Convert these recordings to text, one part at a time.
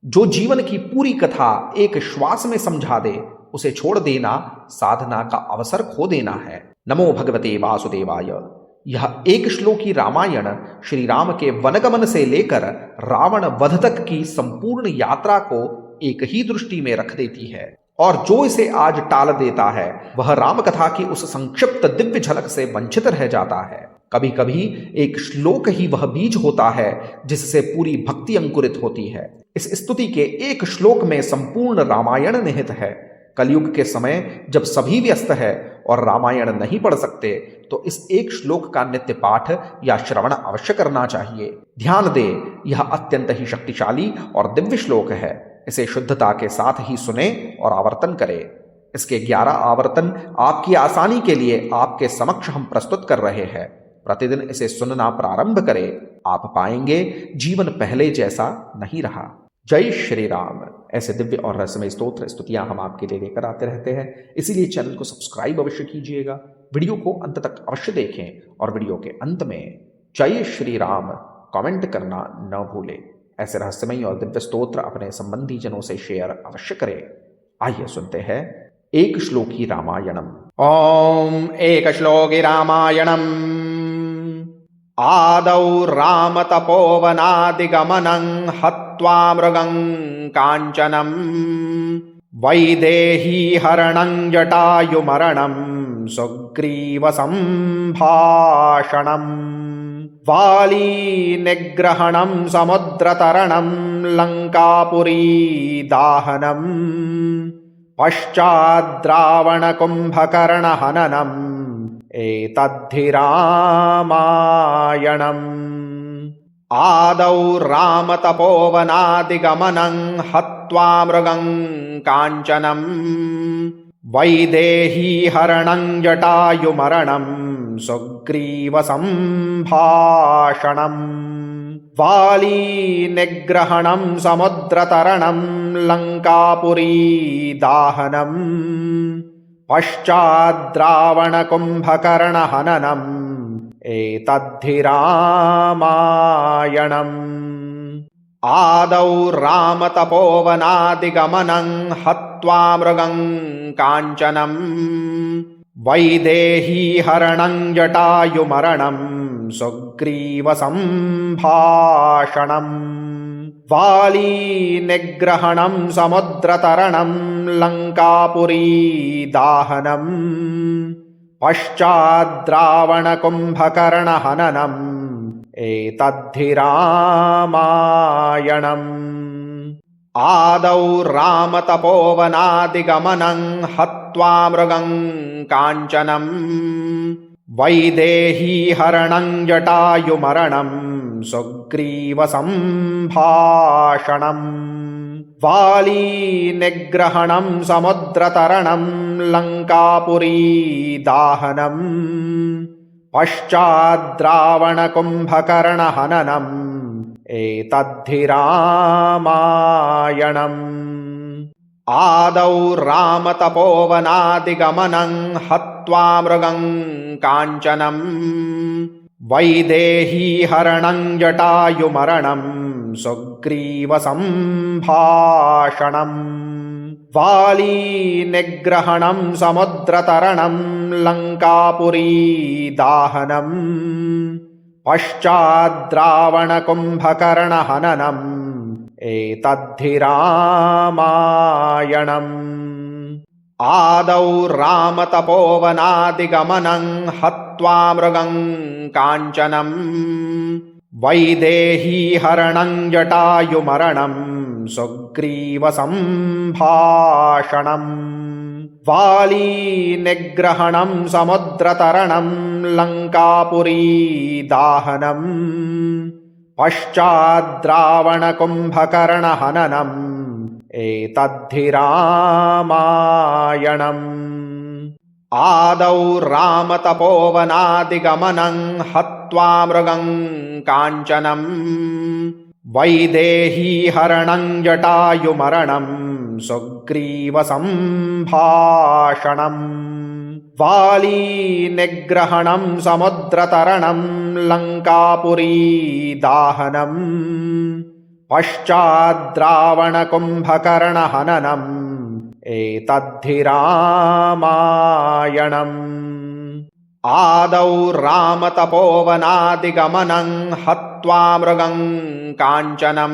जो जीवन की पूरी कथा एक श्वास में समझा दे, उसे छोड़ देना साधना का अवसर खो देना है। नमो भगवते वासुदेवाय। यह एक श्लोकी रामायण श्री राम के वनगमन से लेकर रावण वध तक की संपूर्ण यात्रा को एक ही दृष्टि में रख देती है, और जो इसे आज टाल देता है वह राम कथा की उस संक्षिप्त दिव्य झलक से वंचित रह जाता है। कभी कभी एक श्लोक ही वह बीज होता है जिससे पूरी भक्ति अंकुरित होती है। इस स्तुति के एक श्लोक में संपूर्ण रामायण निहित है। कलयुग के समय जब सभी व्यस्त है और रामायण नहीं पढ़ सकते, तो इस एक श्लोक का नित्य पाठ या श्रवण अवश्य करना चाहिए। ध्यान दे, यह अत्यंत ही शक्तिशाली और दिव्य श्लोक है। इसे शुद्धता के साथ ही सुने और आवर्तन करें। इसके 11 आवर्तन आपकी आसानी के लिए आपके समक्ष हम प्रस्तुत कर रहे हैं। प्रतिदिन इसे सुनना प्रारंभ करें, आप पाएंगे जीवन पहले जैसा नहीं रहा। जय श्री राम। ऐसे दिव्य और रहस्यमय स्तोत्र स्तुतियां हम आपके लिए लेकर आते रहते हैं, इसीलिए चैनल को सब्सक्राइब अवश्य कीजिएगा। वीडियो को अंत तक अवश्य देखें और वीडियो के अंत में जय श्री राम कमेंट करना न भूलें। ऐसे रहस्यमय और दिव्य स्तोत्र अपने संबंधी जनों से शेयर अवश्य करें। आइए सुनते हैं एक श्लोकी रामायणम। ओम एक श्लोकी रामायणम। आदौ राम तपोवनादिगमनं हत्वा मृगं काञ्चनं वैदेही हरणं जटायुमरणं सुग्रीव संभाषणं वाली निग्रहणं समुद्रतरणं लंकापुरी दाहनं पश्चाद्रावणकुम्भकर्णहननम् एतद्धि रामायणम्। आदौ राम तपोवनादिगमनं हत्वा मृगं काञ्चनं वैदेही हरणं जटायुमरणं सुग्रीव संभाषणं वाली निग्रहणं समुद्रतरणं लंकापुरी दाहनं पश्चाद्रावणकुम्भकर्णहननम् एतद्धि रामायणम्। आदौ राम तपोवनादिगमनं हत्वा मृगं काञ्चनं वैदेही हरणं जटायुमरणं सुग्रीव संभाषणं वाली निग्रहणं समुद्रतरणं लंकापुरी दाहनं पश्चाद्रावणकुम्भकर्णहननम् एतद्धि रामायणम्। आदौ राम तपोवनादिगमनं हत्वा मृगं काञ्चनं वैदेही हरणं जटायुमरणं सुग्रीव संभाषणं वाली निग्रहणं समुद्रतरणं लंकापुरी दाहनं पश्चाद्रावणकुम्भकर्णहननम् एतद्धि रामायणम्। आदौ राम तपोवनादिगमनं हत्वा मृगं काञ्चनं वैदेही हरणं जटायुमरणं सुग्रीव संभाषणं वाली निग्रहणं समुद्रतरणं लंकापुरी दाहनं पश्चाद्रावणकुम्भकर्णहननम् एतद्धि रामायणम्। आदौ राम तपोवनादिगमनं हत्वा मृगं काञ्चनं वैदेही हरणं जटायुमरणं सुग्रीव संभाषणं वाली निग्रहणं समुद्रतरणं लंकापुरी दाहनं पश्चाद्रावणकुम्भकर्णहननम् एतद्धि रामायणम्। आदौ राम तपोवनादिगमनं हत्वा मृगं काञ्चनं वैदेही हरणं जटायुमरणं सुग्रीव संभाषणं वाली निग्रहणं समुद्रतरणं लंकापुरी दाहनं पश्चाद्रावणकुम्भकर्णहननम् एतद्धि रामायणम्। आदौ रामतपोवनादिगमनं हत्वा मृगं काञ्चनं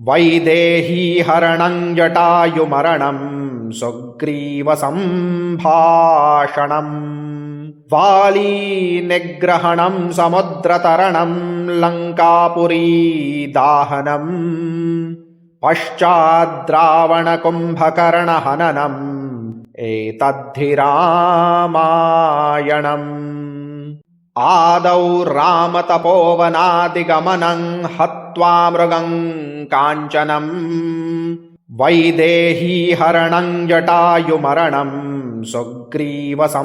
वैदेहीहरणं जटायुमरणं सुग्रीवसम्भाषणम्। वालीनिग्रहणं समुद्रतरणं लङ्कापुरीदाहनम् पश्चाद्रावणकुम्भकर्णहननम् एतद्धि रामायणम्। आदौ रामतपोवनादिगमनं हत्वा मृगं काञ्चनं वैदेहीहरणं जटायुमरणं सुग्रीवसम्भाषणम्।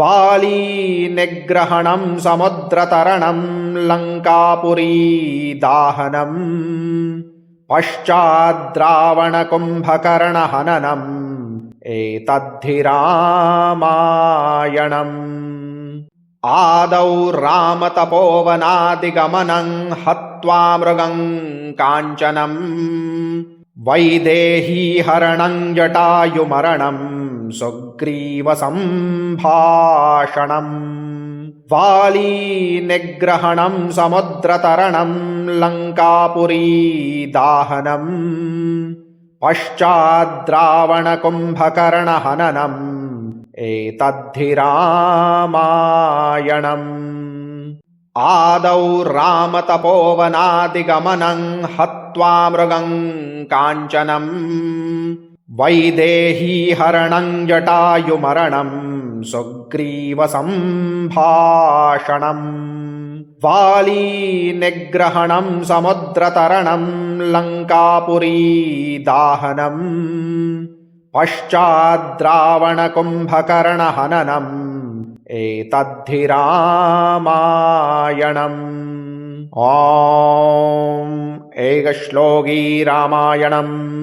वालीनिग्रहणं समुद्रतरणं लङ्कापुरीदाहनम् पश्चाद्रावणकुम्भकर्णहननम् एतद्धि रामायणम्। आदौ रामतपोवनादिगमनं हत्वा मृगं काञ्चनं वैदेहीहरणं जटायुमरणं सुग्रीवसम्भाषणम्। वालीनिग्रहणं समुद्रतरणं लङ्कापुरीदाहनम् पश्चाद्रावणकुम्भकर्णहननम् एतद्धि रामायणम्। आदौ रामतपोवनादिगमनं हत्वा मृगं काञ्चनं वैदेहीहरणं जटायुमरणं सुग्रीवसम्भाषणम्। वालीनिग्रहणं समुद्रतरणं लङ्कापुरीदाहनम् पश्चाद्रावणकुम्भकर्णहननम् एतद्धि रामायणम्। ॐ एकश्लोकी रामायणम्।